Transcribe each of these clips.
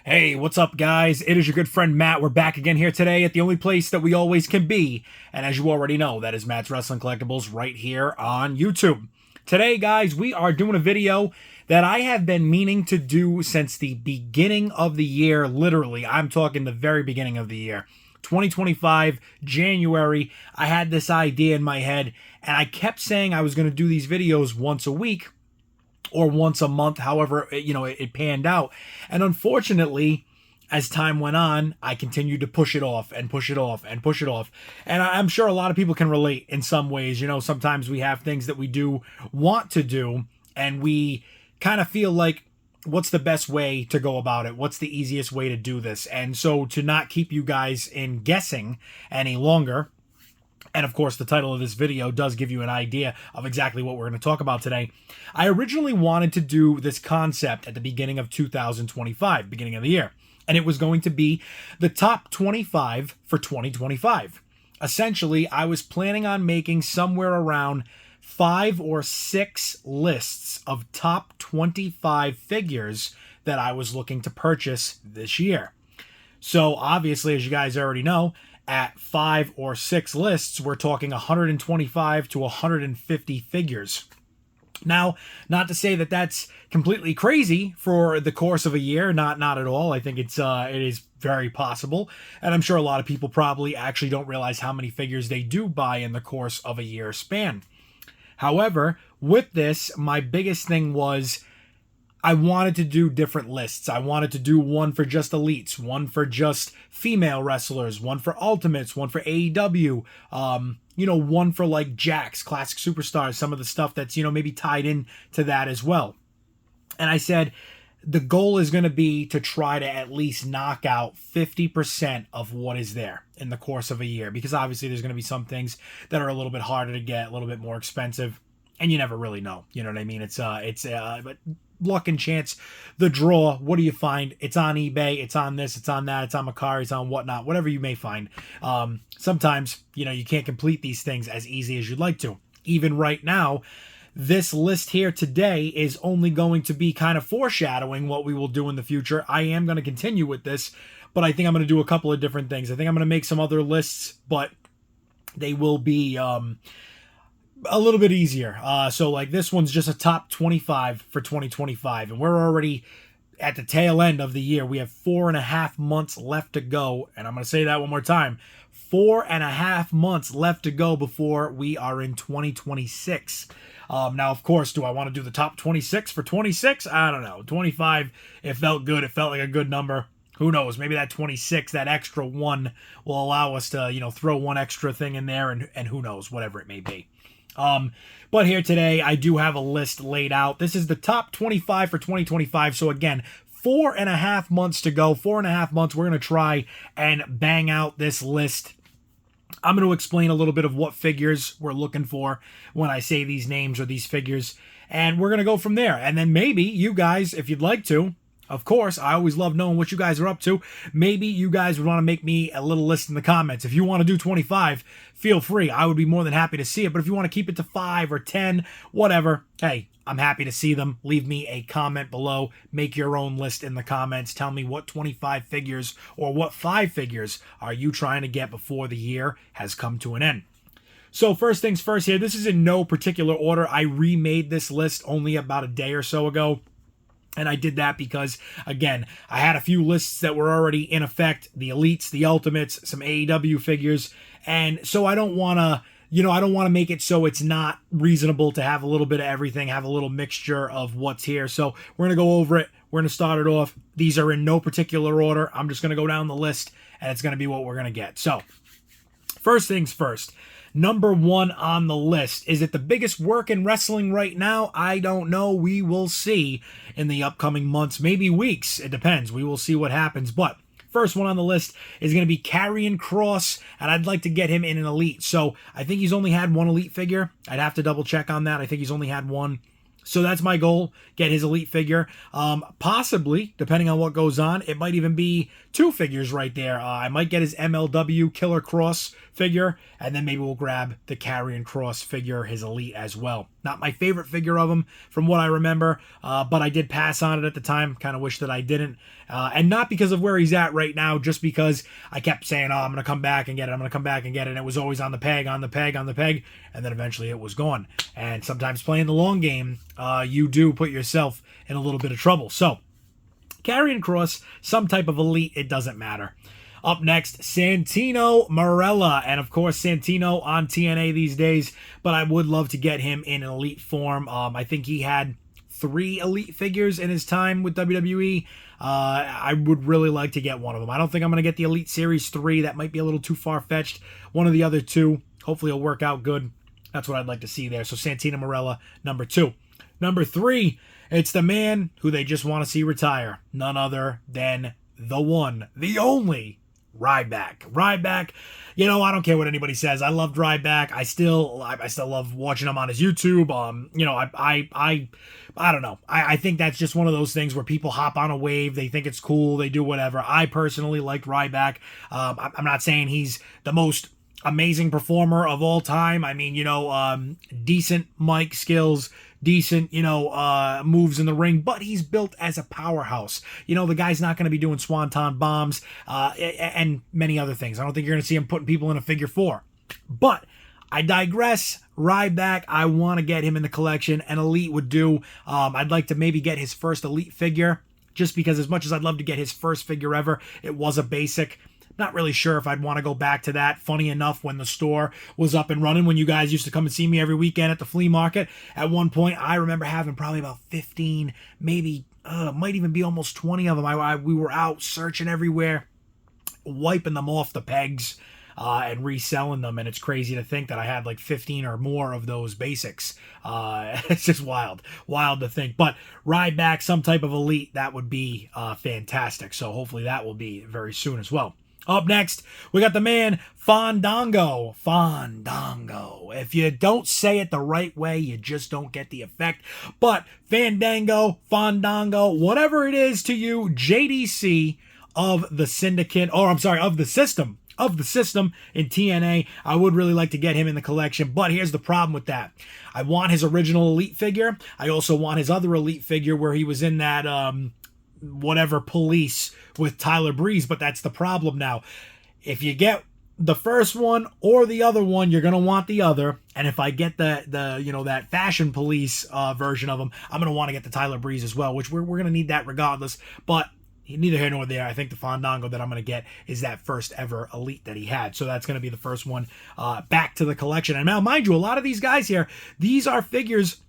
Hey, what's up, guys? It is your good friend Matt. We're back again here today at the only place that we always can be. And as you already know, that is Matt's Wrestling Collectibles right here on YouTube. Today, guys, we are doing a video that I have been meaning to do since the beginning of the year. Literally, I'm talking the very beginning of the year. 2025, January, I had this idea in my head, and I kept saying I was going to do these videos once a week or once a month, however, it panned out. And unfortunately, as time went on, I continued to push it off and push it off and push it off. And I'm sure a lot of people can relate in some ways. You know, sometimes we have things that we do want to do, and we kind of feel like, what's the best way to go about it? What's the easiest way to do this? And so to not keep you guys in guessing any longer, and of course, the title of this video does give you an idea of exactly what we're going to talk about today. I originally wanted to do this concept at the beginning of 2025, beginning of the year. And it was going to be the top 25 for 2025. Essentially, I was planning on making somewhere around 5 or 6 lists of top 25 figures that I was looking to purchase this year. So obviously, as you guys already know, at 5 or 6 lists, we're talking 125 to 150 figures. Now, not to say that that's completely crazy for the course of a year, not at all. I think it is very possible, and I'm sure a lot of people probably actually don't realize how many figures they do buy in the course of a year span. However, with this, my biggest thing was I wanted to do different lists. I wanted to do one for just elites, one for just female wrestlers, one for ultimates, one for AEW, one for like Jax, classic superstars, some of the stuff that's, maybe tied in to that as well. And I said, the goal is going to be to try to at least knock out 50% of what is there in the course of a year, because obviously there's going to be some things that are a little bit harder to get, a little bit more expensive, and you never really know. You know what I mean? But luck and chance, the draw, what do you find? It's on eBay, it's on this, it's on that, it's on MERCARI, it's on whatnot, whatever you may find. Sometimes, you can't complete these things as easy as you'd like to. Even right now, this list here today is only going to be kind of foreshadowing what we will do in the future. I am going to continue with this, but I think I'm going to do a couple of different things. I think I'm going to make some other lists, but they will be a little bit easier. So like this one's just a top 25 for 2025, and we're already at the tail end of the year. We have 4.5 months left to go, and I'm going to say that one more time. 4.5 months left to go before we are in 2026. Now, of course, do I want to do the top 26 for 26? I don't know. 25, it felt good. It felt like a good number. Who knows? Maybe that 26, that extra one, will allow us to, throw one extra thing in there, and who knows, whatever it may be. But here today, I do have a list laid out. This is the top 25 for 2025. So again, 4.5 months to go. 4.5 months, we're going to try and bang out this list. I'm going to explain a little bit of what figures we're looking for when I say these names or these figures, and we're going to go from there. And then maybe you guys, if you'd like to, of course, I always love knowing what you guys are up to. Maybe you guys would want to make me a little list in the comments. If you want to do 25, feel free. I would be more than happy to see it. But if you want to keep it to 5 or 10, whatever, hey, I'm happy to see them. Leave me a comment below. Make your own list in the comments. Tell me what 25 figures or what 5 figures are you trying to get before the year has come to an end. So first things first here, this is in no particular order. I remade this list only about a day or so ago. And I did that because, again, I had a few lists that were already in effect, the elites, the ultimates, some AEW figures. And so I don't want to, I don't want to make it so it's not reasonable to have a little bit of everything, have a little mixture of what's here. So we're going to go over it. We're going to start it off. These are in no particular order. I'm just going to go down the list, and it's going to be what we're going to get. So first things first. Number 1 on the list. Is it the biggest work in wrestling right now? I don't know. We will see in the upcoming months, maybe weeks. It depends. We will see what happens. But first one on the list is going to be Karrion Kross, and I'd like to get him in an elite. So I think he's only had one elite figure. I'd have to double check on that. I think he's only had one. So that's my goal, get his elite figure. Possibly, depending on what goes on, it might even be 2 figures right there. I might get his MLW Killer Kross figure, and then maybe we'll grab the Karrion Kross figure, his elite as well. Not my favorite figure of him from what I remember, but I did pass on it at the time. Kind of wish that I didn't. And not because of where he's at right now, just because I kept saying, oh, I'm going to come back and get it. I'm going to come back and get it. And it was always on the peg, on the peg, on the peg. And then eventually it was gone. And sometimes playing the long game, you do put yourself in a little bit of trouble. So, carrying across some type of elite, it doesn't matter. Up next, Santino Marella. And of course, Santino on TNA these days. But I would love to get him in an elite form. I think he had 3 elite figures in his time with WWE. I would really like to get one of them. I don't think I'm going to get the Elite Series 3. That might be a little too far-fetched. One of the other 2. Hopefully it'll work out good. That's what I'd like to see there. So Santino Marella, number 2. Number 3, it's the man who they just want to see retire. None other than the one, the only, Ryback. Ryback, you know, I don't care what anybody says. I loved Ryback. I still love watching him on his YouTube. You know, I don't know. I think that's just one of those things where people hop on a wave. They think it's cool. They do whatever. I personally liked Ryback. I'm not saying he's the most amazing performer of all time. I mean, you know, decent mic skills, decent, you know, moves in the ring, but he's built as a powerhouse. You know, the guy's not going to be doing swanton bombs and many other things. I don't think you're going to see him putting people in a figure 4. But I digress. Ryback, I want to get him in the collection. An elite would do. I'd like to maybe get his first elite figure, just because as much as I'd love to get his first figure ever, it was a basic. Not really sure if I'd want to go back to that. Funny enough, when the store was up and running, when you guys used to come and see me every weekend at the flea market, at one point, I remember having probably about 15, maybe, might even be almost 20 of them. We were out searching everywhere, wiping them off the pegs, and reselling them. And it's crazy to think that I had like 15 or more of those basics. It's just wild to think. But Ryback, some type of elite, that would be fantastic. So hopefully that will be very soon as well. Up next, we got the man, Fandango. Fandango. If you don't say it the right way, you just don't get the effect. But Fandango, Fandango, whatever it is to you, JDC of the Syndicate, or I'm sorry, of the system in TNA. I would really like to get him in the collection, but here's the problem with that. I want his original elite figure. I also want his other elite figure where he was in that, whatever police with Tyler Breeze, but that's the problem now. If you get the first one or the other one, you're gonna want the other. And if I get the you know, that fashion police version of him, I'm gonna want to get the Tyler Breeze as well, which we're gonna need that regardless. But neither here nor there. I think the Fandango that I'm going to get is that first ever elite that he had. So that's going to be the first one back to the collection. And now, mind you, a lot of these guys here, these are figures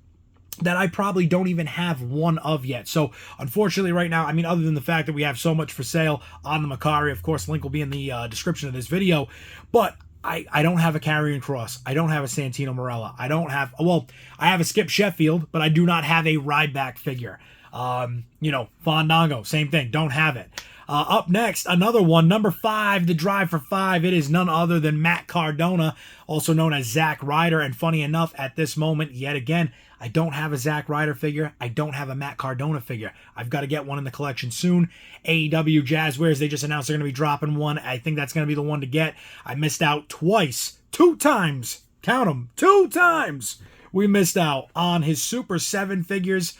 that I probably don't even have one of yet. So unfortunately right now, I mean, other than the fact that we have so much for sale on the MERCARI, of course, link will be in the description of this video, but I don't have a Karrion Kross. I don't have a Santino Marella. I don't have, well, I have a Skip Sheffield, but I do not have a Ryback figure. You know, Fandango, same thing, don't have it. Up next, another one, number 5, the Drive for 5. It is none other than Matt Cardona, also known as Zack Ryder. And funny enough, at this moment, yet again, I don't have a Zack Ryder figure. I don't have a Matt Cardona figure. I've got to get one in the collection soon. AEW Jazzwares, they just announced they're going to be dropping one. I think that's going to be the one to get. I missed out twice, 2 times, count them, 2 times. We missed out on his Super 7 figures.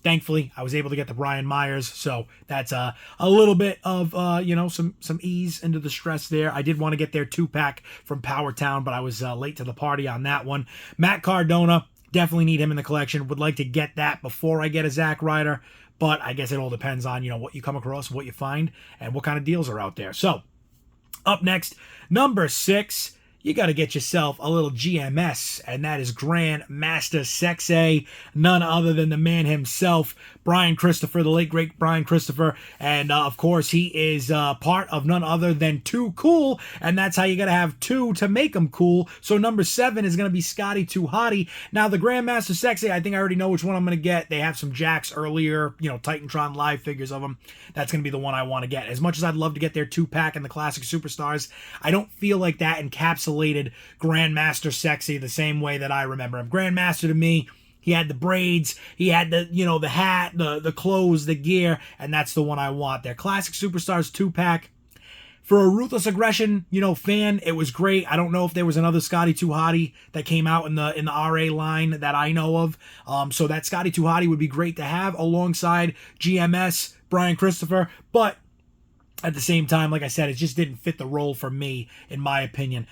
Thankfully, I was able to get the Brian Myers, so that's a little bit of, you know, some ease into the stress there. I did want to get their 2-pack from Power Town, but I was late to the party on that one. Matt Cardona, definitely need him in the collection. Would like to get that before I get a Zack Ryder, but I guess it all depends on, you know, what you come across, what you find, and what kind of deals are out there. So, up next, number 6. You got to get yourself a little GMS, and that is Grand Master Sexay, none other than the man himself, Brian Christopher, the late great Brian Christopher, and of course he is part of none other than Too Cool, and that's how you got to have 2 to make them cool. So number 7 is going to be Scotty Too Hottie. Now the Grandmaster Sexay, I think I already know which one I'm going to get. They have some Jacks earlier, you know, Titantron live figures of them. That's going to be the one I want to get. As much as I'd love to get their 2-pack and the Classic Superstars, I don't feel like that encapsulated Grandmaster Sexy the same way that I remember him. Grandmaster to me, he had the braids, he had the, you know, the hat, the clothes, the gear, and that's the one I want. Their Classic Superstars 2-pack, For a Ruthless Aggression, fan, it was great. I don't know if there was another Scotty 2 Hottie that came out in the RA line that I know of. So that Scotty 2 Hottie would be great to have alongside GMS, Brian Christopher, but at the same time, like I said, it just didn't fit the role for me, in my opinion.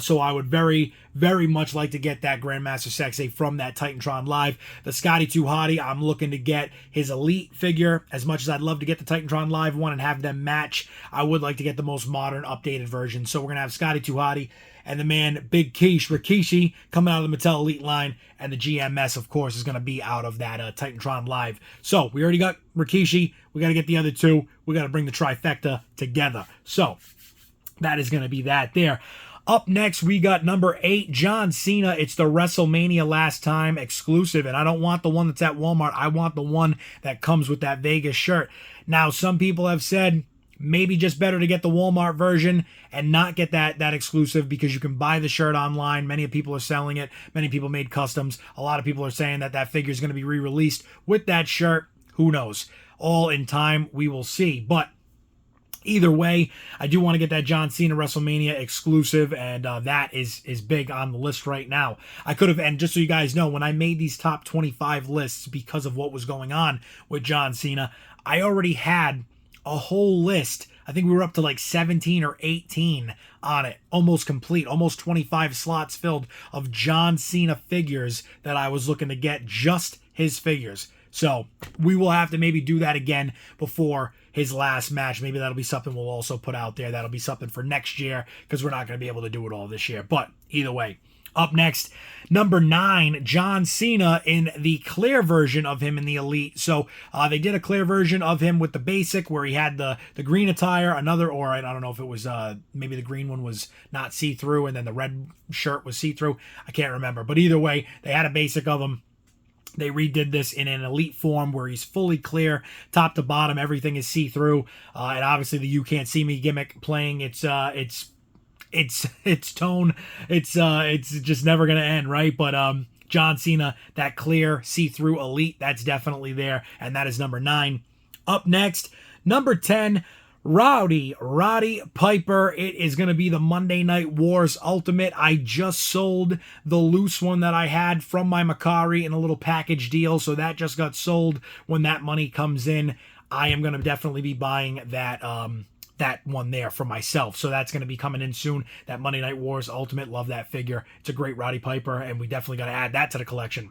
So I would very, very much like to get that Grandmaster Sexay from that Titantron Live. The Scotty 2 Hottie, I'm looking to get his Elite figure. As much as I'd love to get the Titantron Live one and have them match, I would like to get the most modern, updated version. So we're going to have Scotty 2 Hottie and the man Big Quiche, Rikishi, coming out of the Mattel Elite line. And the GMS, of course, is going to be out of that Titantron Live. So we already got Rikishi. We got to get the other two. We got to bring the trifecta together. So that is going to be that there. Up next, we got number 8, John Cena. It's the WrestleMania Last Time exclusive. And I don't want the one that's at Walmart. I want the one that comes with that Vegas shirt. Now, some people have said maybe just better to get the Walmart version and not get that exclusive, because you can buy the shirt online. Many people are selling it. Many people made customs. A lot of people are saying that figure is going to be re-released with that shirt. Who knows? All in time, we will see. But either way, I do want to get that John Cena WrestleMania exclusive, and that is big on the list right now. I could have, and just so you guys know, when I made these top 25 lists because of what was going on with John Cena, I already had a whole list. I think we were up to like 17 or 18 on it. Almost complete. Almost 25 slots filled of John Cena figures that I was looking to get, just his figures. So we will have to maybe do that again before his last match. Maybe that'll be something we'll also put out there. That'll be something for next year, because we're not going to be able to do it all this year. But either way. Up next, number 9, John Cena in the clear version of him in the Elite. So they did a clear version of him with the basic, where he had the green attire, another, or I don't know if it was, maybe the green one was not see-through, and then the red shirt was see-through. I can't remember. But either way, they had a basic of him. They redid this in an Elite form where he's fully clear, top to bottom. Everything is see-through. And obviously the "You Can't See Me" gimmick playing its tone. It's just never gonna end, right? But John Cena, that clear see-through Elite, that's definitely there, and that is number 9. Up next, number 10, Roddy Piper. It is going to be the Monday Night Wars Ultimate. I just sold the loose one that I had from my MERCARI in a little package deal, so that just got sold. When that money comes in, I am going to definitely be buying that one there for myself. So that's going to be coming in soon. That Monday Night Wars Ultimate. Love that figure. It's a great Roddy Piper, and we definitely got to add that to the collection.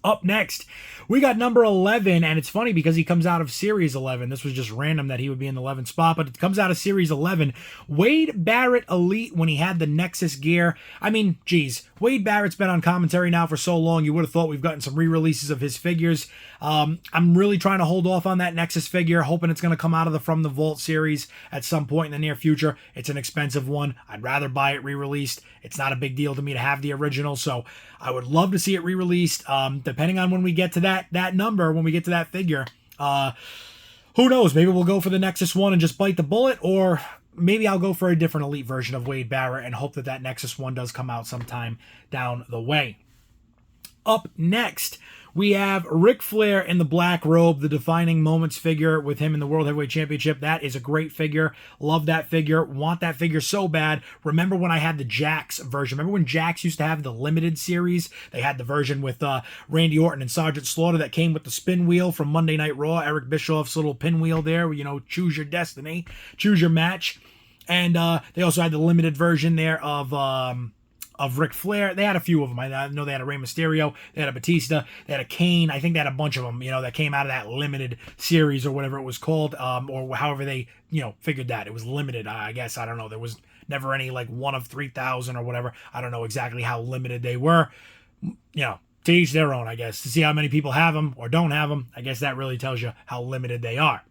Up next, we got number 11, and it's funny because he comes out of Series 11. This was just random that he would be in the 11th spot, but it comes out of Series 11. Wade Barrett Elite, when he had the Nexus gear. I mean, geez, Wade Barrett's been on commentary now for so long, you would have thought we've gotten some re-releases of his figures. I'm really trying to hold off on that Nexus figure, hoping it's going to come out of the From the Vault series at some point in the near future. It's an expensive one. I'd rather buy it re-released. It's not a big deal to me to have the original, so I would love to see it re-released. Depending on when we get to that number, when we get to that figure, who knows? Maybe we'll go for the Nexus one and just bite the bullet, or maybe I'll go for a different Elite version of Wade Barrett and hope that Nexus one does come out sometime down the way. Up next, we have Ric Flair in the black robe, the Defining Moments figure with him in the World Heavyweight Championship. That is a great figure. Love that figure. Want that figure so bad. Remember when I had the Jax version? Remember when Jax used to have the limited series? They had the version with Randy Orton and Sergeant Slaughter that came with the spin wheel from Monday Night Raw. Eric Bischoff's little pinwheel there, choose your destiny, choose your match. And they also had the limited version there of Ric Flair. They had a few of them. I know they had a Rey Mysterio, they had a Batista, they had a Kane. I think they had a bunch of them, that came out of that limited series or whatever it was called, or however they, figured that. It was limited, I guess. I don't know. There was never any, like, 1 of 3,000 or whatever. I don't know exactly how limited they were. To each their own, I guess. To see how many people have them or don't have them, I guess that really tells you how limited they are.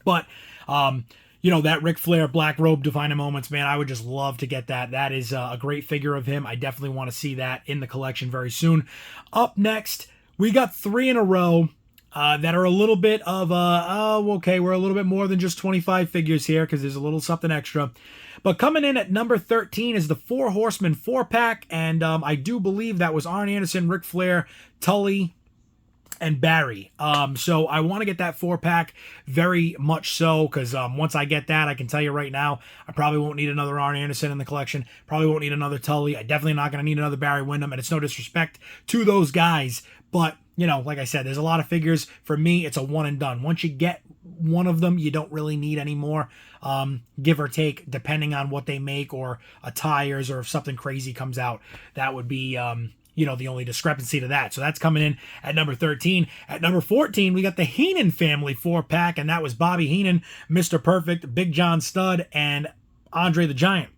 But, that Ric Flair black robe Defining Moments, man, I would just love to get that. That is a great figure of him. I definitely want to see that in the collection very soon. Up next, we got 3 in a row that are a little bit of, we're a little bit more than just 25 figures here because there's a little something extra. But coming in at number 13 is the 4 Horsemen 4-pack, and I do believe that was Arn Anderson, Ric Flair, Tully, and Barry. So I want to get that 4-pack very much so, because once I get that, I can tell you right now, I probably won't need another Arn Anderson in the collection. Probably won't need another Tully. I definitely not going to need another Barry Windham, and it's no disrespect to those guys, but you know, like I said, there's a lot of figures. For me, it's a one and done. Once you get one of them, you don't really need any more, give or take, depending on what they make or attires, or if something crazy comes out. That would be you know, the only discrepancy to that. So that's coming in at number 13. At number 14, we got the Heenan family 4-pack, and that was Bobby Heenan, Mr. Perfect, Big John Studd, and Andre the Giant.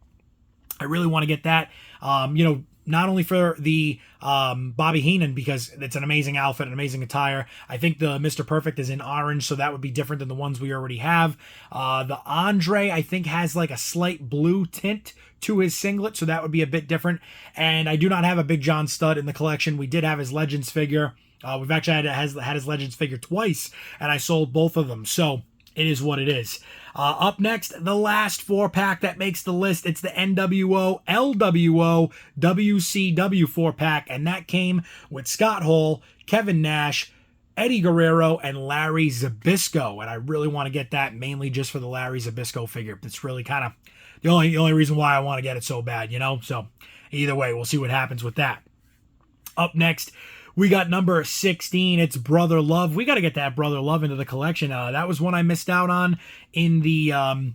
I really want to get that. You know, not only for the Bobby Heenan, because it's an amazing outfit, an amazing attire. I think the Mr. Perfect is in orange, so that would be different than the ones we already have. The Andre, I think, has like a slight blue tint to his singlet, so that would be a bit different. And I do not have a Big John Studd in the collection. We did have his Legends figure. We've actually had his Legends figure twice, and I sold both of them, so it is what it is. Up next, the last 4-pack that makes the list. It's the NWO LWO WCW 4-pack, and that came with Scott Hall, Kevin Nash, Eddie Guerrero, and Larry Zbyszko. And I really want to get that, mainly just for the Larry Zbyszko figure. It's really kind of the only reason why I want to get it so bad, you know? So either way, we'll see what happens with that. Up next, we got number 16. It's Brother Love. We got to get that Brother Love into the collection. That was one I missed out on in the,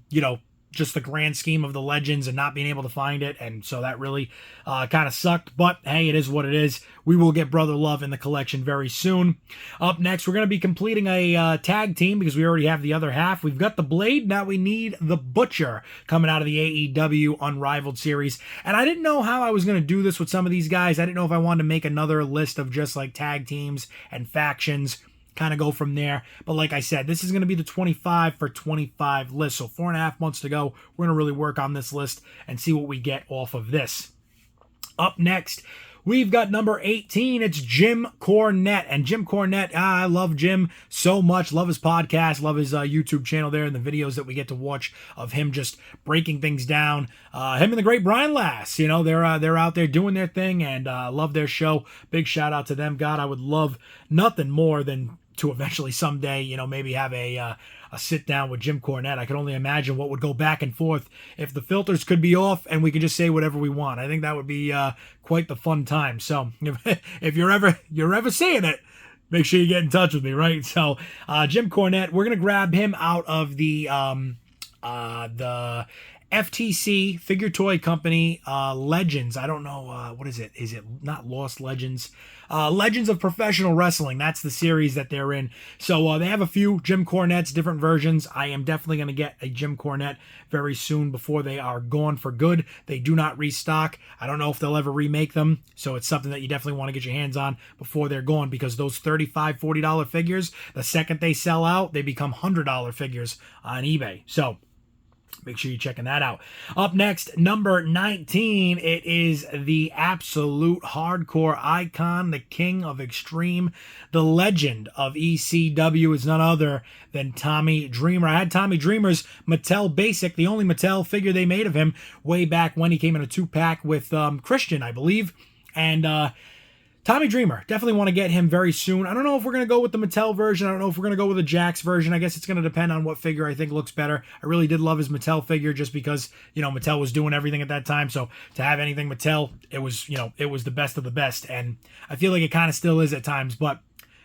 you know, just the grand scheme of the Legends and not being able to find it. And so that really kind of sucked. But hey, it is what it is. We will get Brother Love in the collection very soon. Up next, we're going to be completing a tag team because we already have the other half. We've got the Blade. Now we need the Butcher coming out of the AEW Unrivaled series. And I didn't know how I was going to do this with some of these guys. I didn't know if I wanted to make another list of just like tag teams and factions, kind of go from there. But like I said, this is going to be the 25 for 25 list. So 4.5 months to go. We're going to really work on this list and see what we get off of this. Up next, we've got number 18. It's Jim Cornette. And Jim Cornette, I love Jim so much. Love his podcast. Love his YouTube channel there and the videos that we get to watch of him just breaking things down. Him and the great Brian Lass, you know, they're out there doing their thing, and love their show. Big shout out to them. God, I would love nothing more than to eventually someday, you know, maybe have a sit down with Jim Cornette. I can only imagine what would go back and forth if the filters could be off and we could just say whatever we want. I think that would be quite the fun time. So if you're ever saying it, make sure you get in touch with me, right? So Jim Cornette, we're gonna grab him out of the FTC Figure Toy Company Legends. I don't know, what is it? Is it not Lost Legends? Legends of Professional Wrestling. That's the series that they're in. So they have a few Jim Cornettes, different versions. I am definitely going to get a Jim Cornette very soon before they are gone for good. They do not restock. I don't know if they'll ever remake them. So it's something that you definitely want to get your hands on before they're gone, because those $35, $40 figures, the second they sell out, they become $100 figures on eBay. So make sure you're checking that out. Up next, number 19, it is the absolute hardcore icon, the king of extreme, the legend of ECW is none other than Tommy Dreamer. I had Tommy Dreamer's Mattel Basic, the only Mattel figure they made of him way back when he came in a 2-pack with Christian, I believe. And Tommy Dreamer, definitely want to get him very soon. I don't know if we're going to go with the Mattel version. I don't know if we're going to go with the Jakks version. I guess it's going to depend on what figure I think looks better. I really did love his Mattel figure just because, you know, Mattel was doing everything at that time. So to have anything Mattel, it was, you know, it was the best of the best. And I feel like it kind of still is at times. But,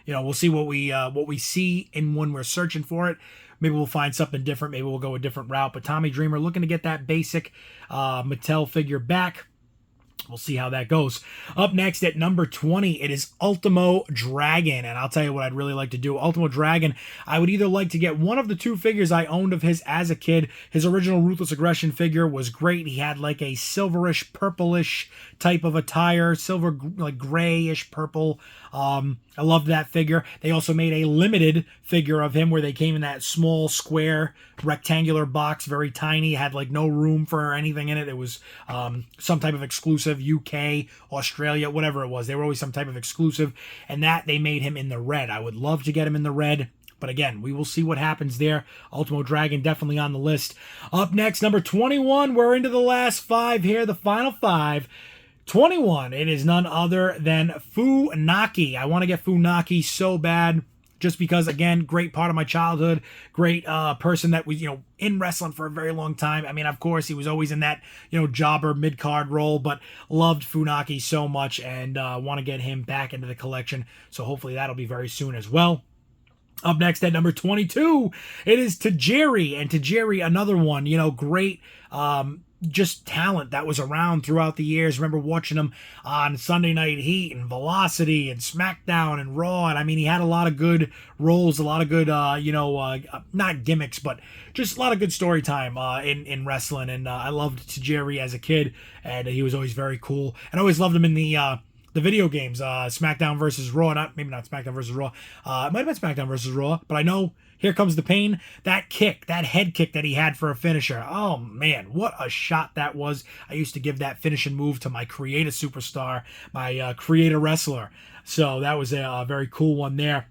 you know, we'll see what we see in when we're searching for it. Maybe we'll find something different. Maybe we'll go a different route. But Tommy Dreamer, looking to get that basic Mattel figure back. We'll see how that goes. Up next at number 20, it is Ultimo Dragon. And I'll tell you what I'd really like to do. Ultimo Dragon, I would either like to get one of the 2 figures I owned of his as a kid. His original Ruthless Aggression figure was great. He had like a silverish, purplish type of attire. Silver, like grayish purple. I loved that figure. They also made a limited figure of him where they came in that small, square, rectangular box, very tiny, had like no room for anything in it. It was some type of exclusive, UK, Australia, whatever it was. They were always some type of exclusive, and that they made him in the red. I would love to get him in the red, but again, we will see what happens there. Ultimo Dragon definitely on the list. Up next, number 21, we're into the last 5 here, the final 5. 21, it is none other than Funaki. I want to get Funaki so bad. Just because, again, great part of my childhood, great person that was, in wrestling for a very long time. I mean, of course, he was always in that, jobber mid-card role, but loved Funaki so much and want to get him back into the collection. So hopefully that'll be very soon as well. Up next at number 22, it is Tajiri. And Tajiri, another one, great just talent that was around throughout the years. Remember watching him on Sunday Night Heat and Velocity and SmackDown and Raw. And I mean, he had a lot of good roles, a lot of good, not gimmicks, but just a lot of good story time in wrestling. And I loved Tajiri as a kid, and he was always very cool. And I always loved him in the video games, SmackDown versus Raw. Maybe not SmackDown versus Raw. It might have been SmackDown versus Raw, but I know Here Comes the Pain. That kick, that head kick that he had for a finisher. Oh, man, what a shot that was. I used to give that finishing move to my creator superstar, my creator wrestler. So that was a very cool one there.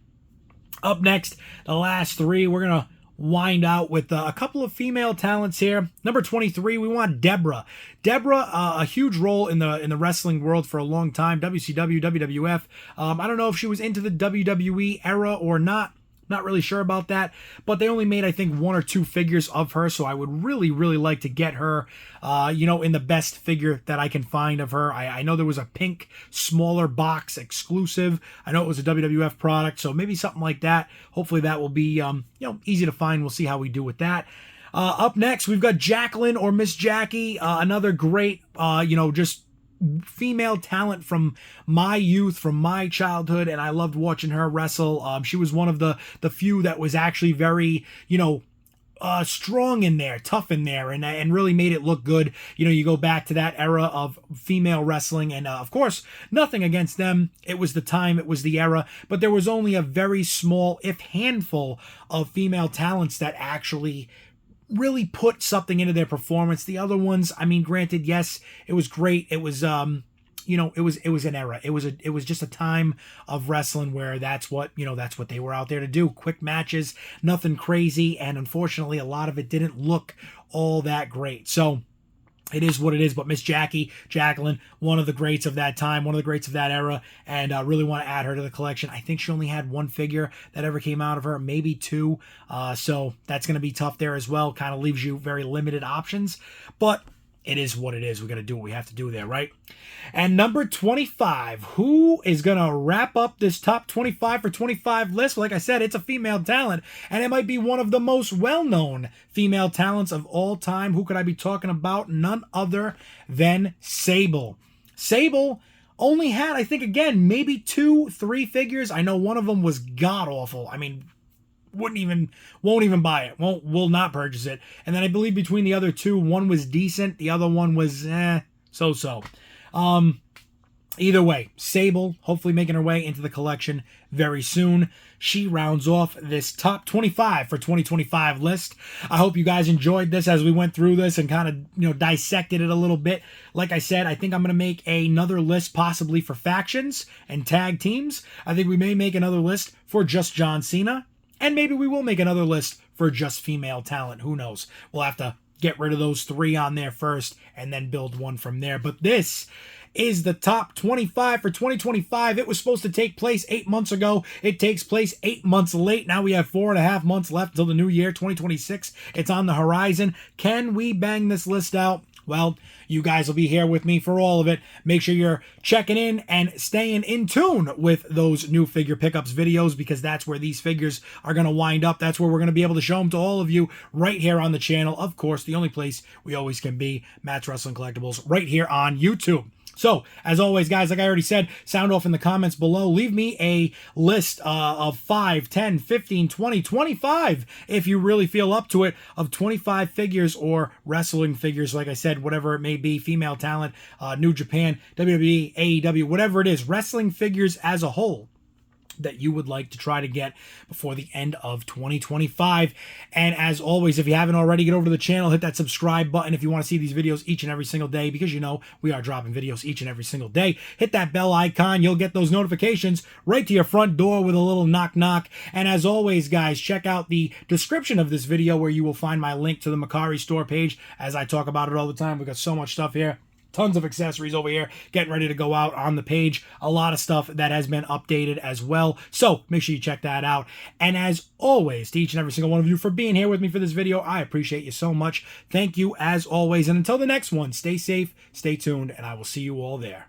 Up next, the last three, we're going to wind out with a couple of female talents here. Number 23, we want Deborah. Deborah, a huge role in the wrestling world for a long time. WCW, WWF. I don't know if she was into the WWE era or not. Not really sure about that, but they only made, I think, 1 or 2 figures of her, so I would really, really like to get her, in the best figure that I can find of her. I know there was a pink, smaller box exclusive. I know it was a WWF product, so maybe something like that. Hopefully that will be, easy to find. We'll see how we do with that. Up next, we've got Jacqueline or Miss Jackie, another great, just female talent from my youth, from my childhood, and I loved watching her wrestle. She was one of the few that was actually very, strong in there, tough in there, and really made it look good. You go back to that era of female wrestling, and of course, nothing against them. It was the time, it was the era, but there was only a very small, if handful, of female talents that actually really put something into their performance. The other ones, I mean, granted, yes, it was great. It was, it was an era. It was just a time of wrestling where that's what they were out there to do. Quick matches, nothing crazy, and unfortunately, a lot of it didn't look all that great. So it is what it is, but Miss Jacqueline, one of the greats of that time, one of the greats of that era, and really want to add her to the collection. I think she only had 1 figure that ever came out of her, maybe 2, so that's going to be tough there as well. Kind of leaves you very limited options, but it is what it is. We're going to do what we have to do there, right? And number 25, who is going to wrap up this top 25 for 25 list? Like I said, it's a female talent, and it might be one of the most well-known female talents of all time. Who could I be talking about? None other than Sable. Sable only had, I think, again, maybe 2, 3 figures. I know one of them was god-awful. I mean, won't even buy it, will not purchase it. And then I believe between the other 2, one was decent, the other one was so. Either way, Sable hopefully making her way into the collection very soon. She rounds off this top 25 for 2025 list. I hope you guys enjoyed this as we went through this and kind of, dissected it a little bit. Like I said, I think I'm going to make another list possibly for factions and tag teams. I think we may make another list for just John Cena. And maybe we will make another list for just female talent. Who knows? We'll have to get rid of those 3 on there first and then build one from there. But this is the top 25 for 2025. It was supposed to take place 8 months ago. It takes place 8 months late. Now we have 4.5 months left until the new year, 2026. It's on the horizon. Can we bang this list out? Well, you guys will be here with me for all of it. Make sure you're checking in and staying in tune with those new figure pickups videos, because that's where these figures are going to wind up. That's where we're going to be able to show them to all of you right here on the channel. Of course, the only place we always can be, Matt's Wrestling Collectibles, right here on YouTube. So, as always, guys, like I already said, sound off in the comments below. Leave me a list of 5, 10, 15, 20, 25, if you really feel up to it, of 25 figures or wrestling figures, like I said, whatever it may be, female talent, New Japan, WWE, AEW, whatever it is, wrestling figures as a whole that you would like to try to get before the end of 2025. And as always, if you haven't already, get over to the channel, hit that subscribe button if you want to see these videos each and every single day, because we are dropping videos each and every single day. Hit that bell icon. You'll get those notifications right to your front door with a little knock knock. And as always, guys, check out the description of this video where you will find my link to the MERCARI store page, as I talk about it all the time. We've got so much stuff here. Tons of accessories over here getting ready to go out on the page. A lot of stuff that has been updated as well. So make sure you check that out. And as always, to each and every single one of you for being here with me for this video, I appreciate you so much. Thank you as always. And until the next one, stay safe, stay tuned, and I will see you all there.